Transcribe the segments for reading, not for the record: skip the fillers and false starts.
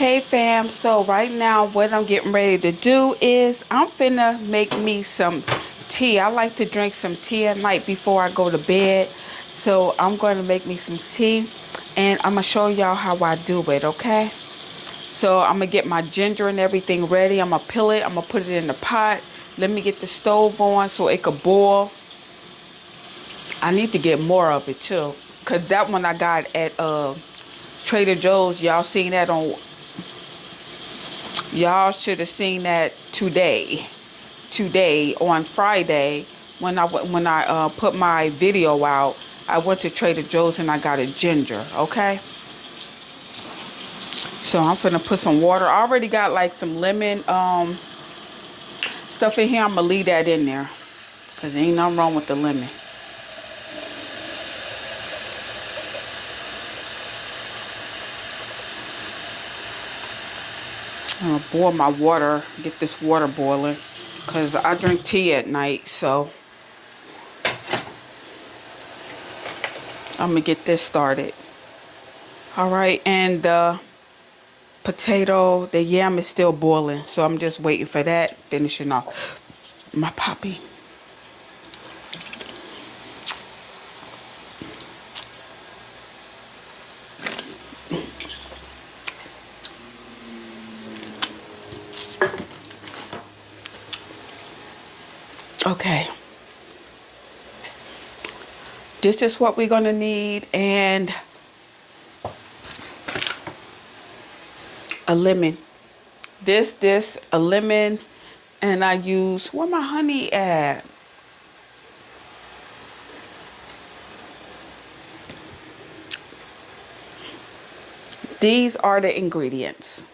Hey fam, so right now what I'm getting ready to do is I'm finna make me some tea. I like to drink some tea at night before I go to bed. So I'm going to make me some tea and I'm going to show y'all how I do it, okay? So I'm going to get my ginger and everything ready. I'm going to peel it. I'm going to put it in the pot. Let me get the stove on so it could boil. I need to get more of it too. Because that one I got at Trader Joe's. Y'all should have seen that today. Today on Friday when I put my video out, I went to Trader Joe's and I got a ginger, okay? So I'm finna put some water. I already got like some lemon stuff in here. I'm gonna leave that in there. Cause there ain't nothing wrong with the lemon. I'm gonna boil my water, get this water boiling. Cause I drink tea at night, so I'm gonna get this started. Alright, and the yam is still boiling, so I'm just waiting for that, finishing off my poppy. Okay, this is what we're gonna need, and a lemon. A lemon, and I use, where my honey at? These are the ingredients.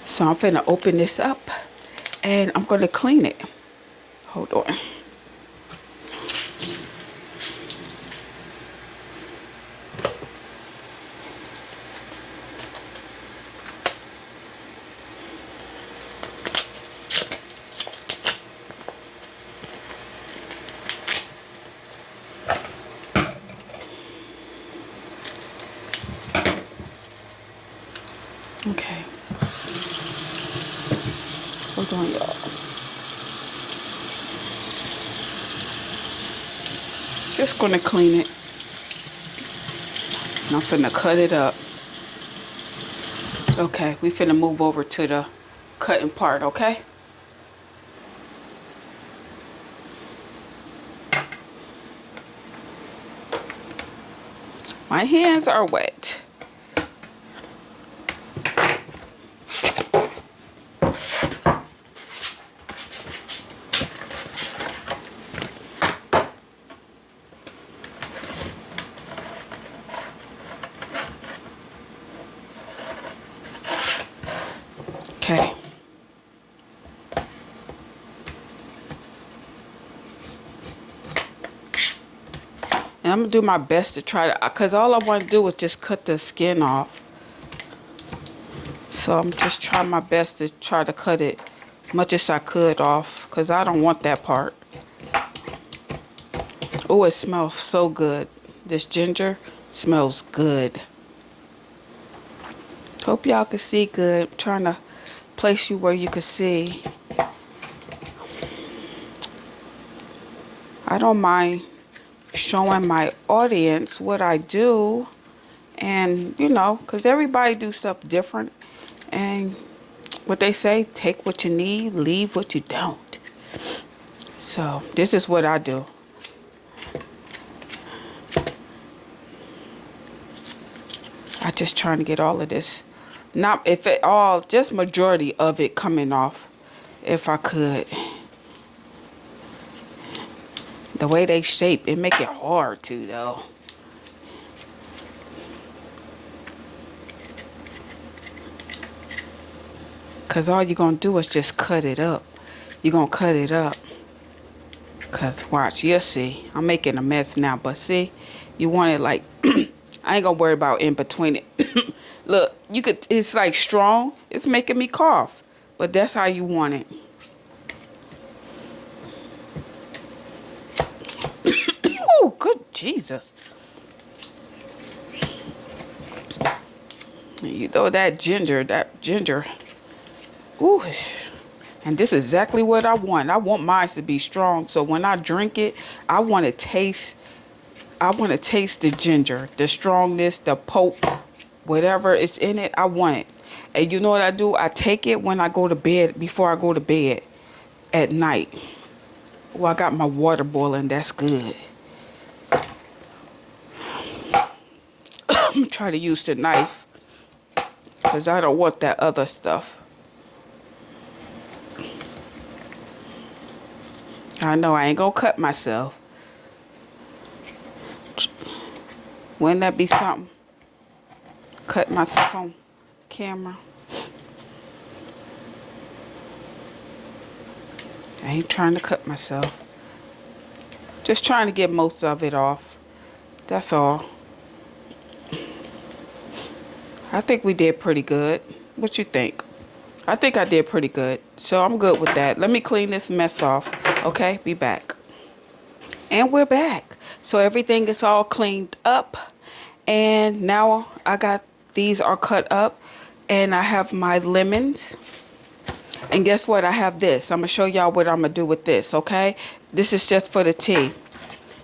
So I'm finna open this up, and I'm gonna clean it. Hold on. Okay. Hold on, y'all. Just gonna clean it. And I'm finna cut it up. Okay, we finna move over to the cutting part, okay? My hands are wet. Okay. And I'm gonna do my best to try to, cause all I want to do is just cut the skin off. So I'm just trying my best to try to cut it much as I could off, cause I don't want that part. Oh, it smells so good. This ginger smells good. Hope y'all can see good. I'm trying to place you where you can see. I don't mind showing my audience what I do, and you know, because everybody do stuff different, and what they say, take what you need, leave what you don't. So this is what I do. I just trying to get all of this, not if it all, just majority of it coming off if I could. The way they shape, it make it hard too though. Cause all you're gonna do is just cut it up. You're gonna cut it up. Cause watch, you'll see. I'm making a mess now, but see, you want it like, I ain't gonna worry about in between it. Look, you could, it's like strong. It's making me cough. But that's how you want it. Oh, good Jesus. You know that ginger. Ooh. And this is exactly what I want. I want mine to be strong. So when I drink it, I want to taste the ginger, the strongness, the pulp, whatever is in it, I want it. And you know what I do? I take it when I go to bed, before I go to bed at night. Well, I got my water boiling. That's good. I'm going to try to use the knife because I don't want that other stuff. I know I ain't going to cut myself. Wouldn't that be something? Cut myself on camera. I ain't trying to cut myself. Just trying to get most of it off. That's all. I think we did pretty good. What you think? I think I did pretty good. So I'm good with that. Let me clean this mess off. Okay, be back. And we're back. So everything is all cleaned up. And now I got, these are cut up. And I have my lemons. And guess what? I have this. I'm going to show y'all what I'm going to do with this, okay? This is just for the tea.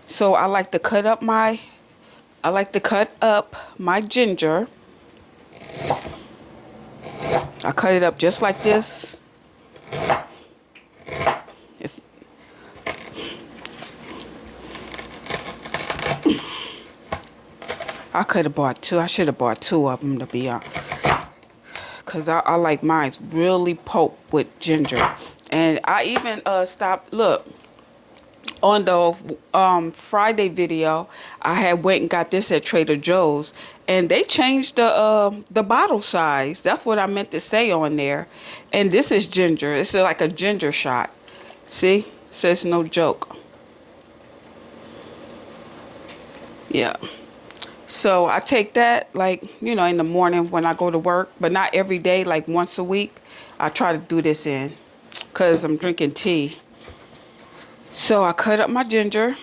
So I like to cut up my ginger. I cut it up just like this. I could have bought two. I should have bought two of them, to be honest. Because I like mine really pulp with ginger. And I even stopped, look, on the Friday video, I had went and got this at Trader Joe's. And they changed the bottle size. That's what I meant to say on there. And this is ginger. It's like a ginger shot. See? Says no joke. Yeah. So I take that, like, you know, in the morning when I go to work, but not every day, like once a week. I try to do this in because I'm drinking tea. So I cut up my ginger.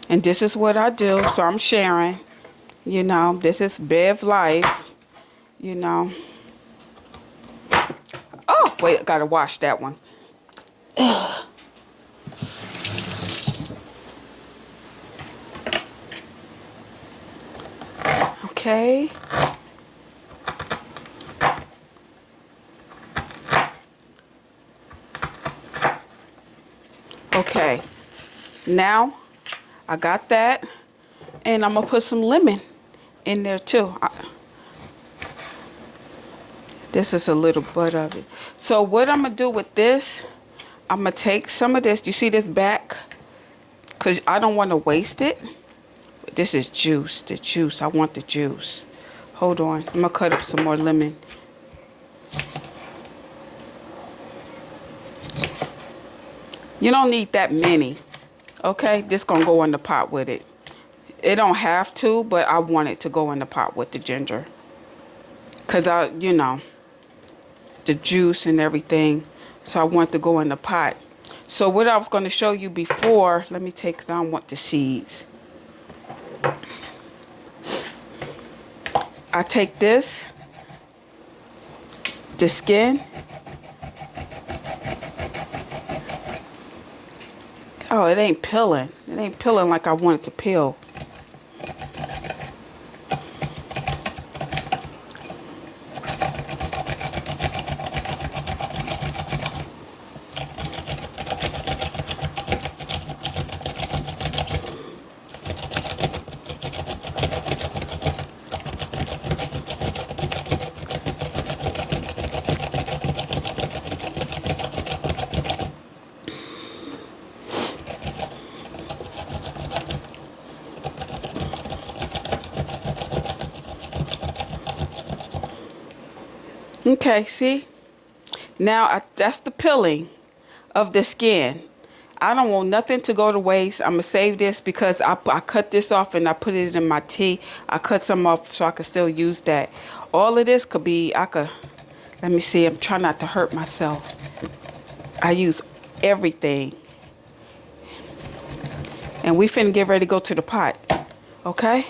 And this is what I do. So I'm sharing. You know, this is Bev Life. You know. Oh, wait, I gotta wash that one. Okay. Okay. Now, I got that. And I'm going to put some lemon in there too. This is a little butt of it. So what I'm going to do with this, I'm going to take some of this. You see this back? Because I don't want to waste it. This is juice. The juice. I want the juice. Hold on. I'm going to cut up some more lemon. You don't need that many. Okay? This going to go in the pot with it. It don't have to, but I want it to go in the pot with the ginger. Because, you know, the juice and everything. So I want to go in the pot. So what I was going to show you before, let me take, because I don't want the seeds. I take this, the skin. Oh, it ain't peeling. It ain't peeling like I want it to peel. Okay, see? Now, that's the peeling of the skin. I don't want nothing to go to waste. I'm going to save this because I cut this off and I put it in my tea. I cut some off so I can still use that. All of this could be, let me see. I'm trying not to hurt myself. I use everything. And we finna get ready to go to the pot. Okay?